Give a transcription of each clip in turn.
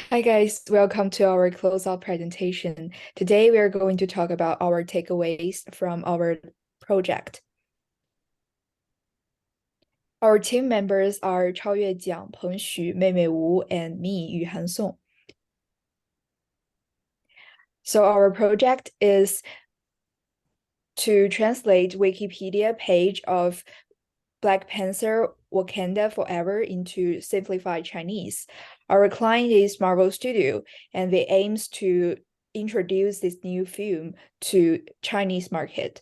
Hi guys, welcome to our closeout presentation. Today we are going to talk about our takeaways from our project. Our team members are 超越奖、彭许、妹妹吴 and me, Yuhan Song. So our project is to translate Wikipedia page of Black Panther Wakanda Forever into simplified Chinese. Our client is Marvel Studio, and they aims to introduce this new film to Chinese market.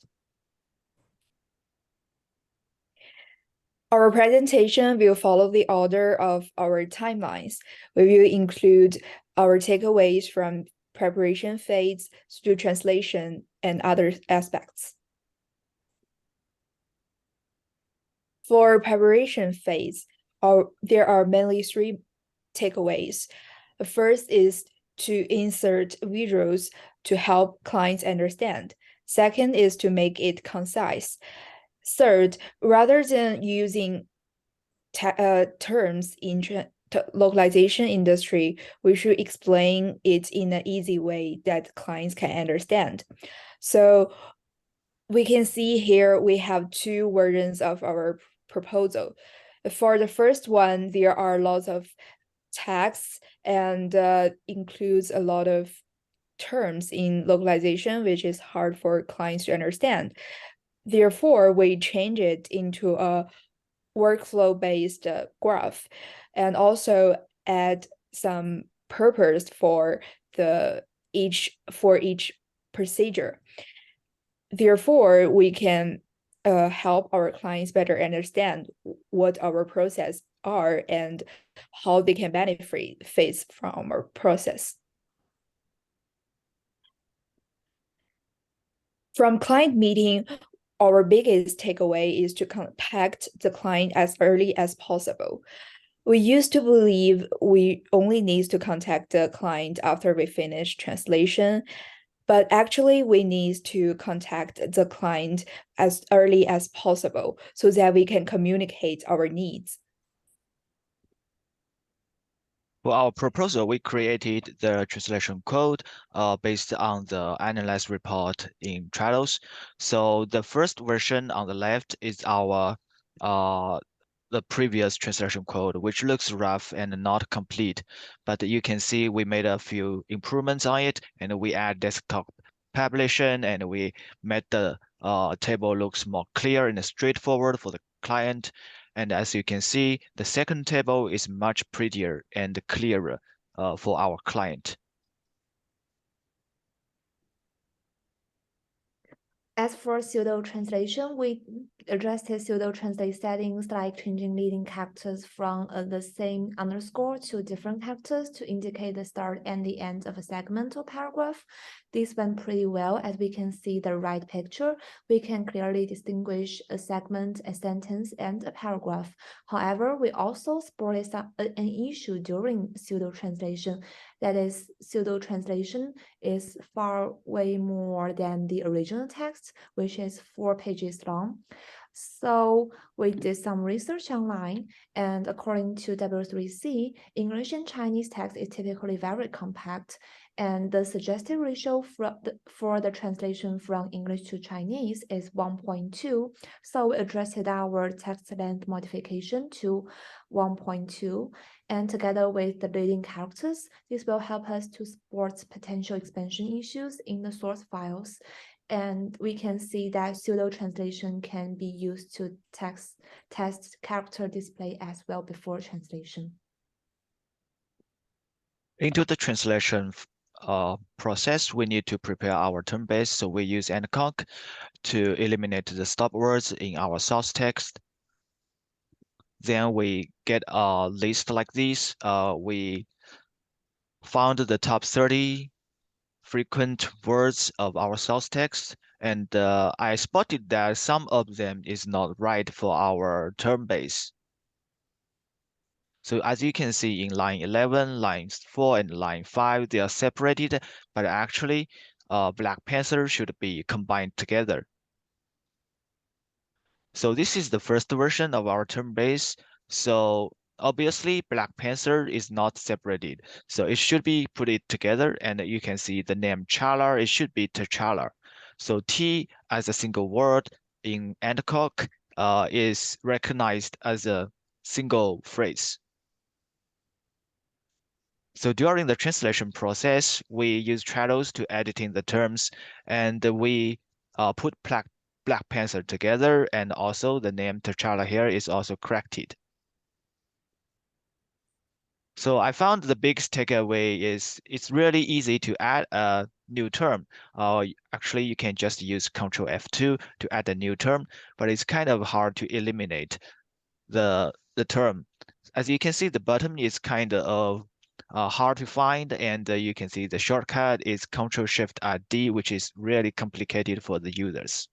Our presentation will follow the order of our timelines. We will include our takeaways from preparation phase to translation and other aspects. For preparation phase, there are mainly three takeaways. The first is to insert visuals to help clients understand. Second is to make it concise. Third, rather than using terms in localization industry, we should explain it in an easy way that clients can understand. So we can see here we have two versions of our proposal. For the first one, there are lots of text and includes a lot of terms in localization, which is hard for clients to understand. Therefore, we change it into a workflow-based graph and also add some purpose for each procedure. Therefore, we can help our clients better understand what our process are and how they can benefit from our process. From client meeting, our biggest takeaway is to contact the client as early as possible. We used to believe we only need to contact the client after we finish translation, but actually we need to contact the client as early as possible so that we can communicate our needs. For our proposal, we created the translation code based on the analyst report in Trados. So the first version on the left is our the previous translation code, which looks rough and not complete. But you can see we made a few improvements on it, and we add desktop publication, and we made the table looks more clear and straightforward for the client. And as you can see, the second table is much prettier and clearer for our client. As for pseudo translation, we adjusted pseudo translate settings like changing leading characters from the same underscore to different characters to indicate the start and the end of a segment or paragraph. This went pretty well. As we can see the right picture, we can clearly distinguish a segment, a sentence, and a paragraph. However, we also spotted an issue during pseudo translation. That is, pseudo translation is far way more than the original text, which is 4 pages long. So we did some research online, and according to W3C, English and Chinese text is typically very compact, and the suggested ratio for the translation from English to Chinese is 1.2. So we adjusted our text length modification to 1.2, and together with the leading characters, this will help us to spot potential expansion issues in the source files. And we can see that pseudo translation can be used to test character display as well before translation. Into the translation process, we need to prepare our term base. So we use AndConc to eliminate the stop words in our source text. Then we get a list like this. We found the top 30 frequent words of our source text, and I spotted that some of them is not right for our term base. So as you can see in line 11, line 4, and line 5, they are separated, but actually Black Panther should be combined together. So this is the first version of our term base. So Obviously, Black Panther is not separated, so it should be put it together, and you can see the name T'Challa, it should be T'Challa. So T as a single word in Hancock is recognized as a single phrase. So during the translation process, we use Trados to editing the terms, and we put Black Panther together, and also the name T'Challa here is also corrected. So I found the biggest takeaway is it's really easy to add a new term. Actually, you can just use Control F2 to add a new term, but it's kind of hard to eliminate the term. As you can see, the button is kind of hard to find, and you can see the shortcut is Control Shift D, which is really complicated for the users.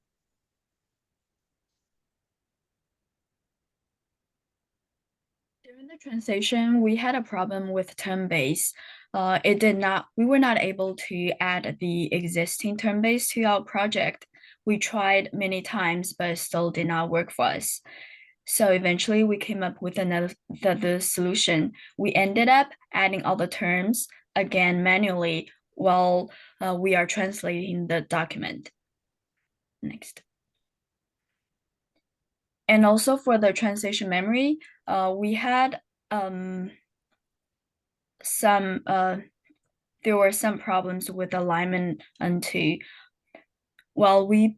During the translation, we had a problem with term base. We were not able to add the existing term base to our project. We tried many times, but still did not work for us. So eventually we came up with the solution. We ended up adding all the terms again manually while we are translating the document. Next. And also for the translation memory, we had there were some problems with alignment until while we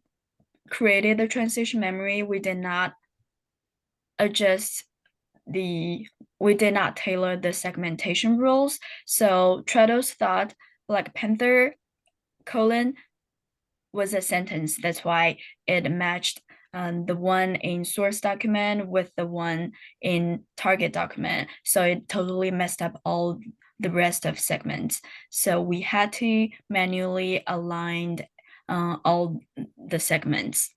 created the translation memory, we did not tailor the segmentation rules. So Trados thought Black Panther : was a sentence. That's why it matched the one in source document with the one in target document. So it totally messed up all the rest of segments. So we had to manually align all the segments.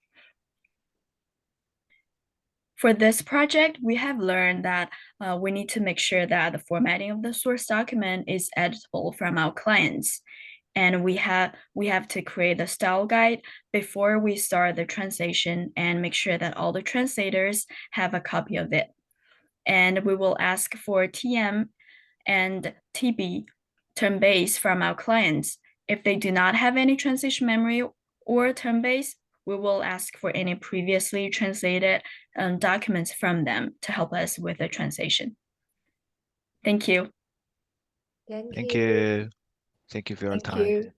For this project, we have learned that we need to make sure that the formatting of the source document is editable from our clients. And we have to create a style guide before we start the translation and make sure that all the translators have a copy of it. And we will ask for TM and TB term base from our clients. If they do not have any translation memory or term base, we will ask for any previously translated documents from them to help us with the translation. Thank you. Thank Thank you. you. Thank you for your Thank time. you.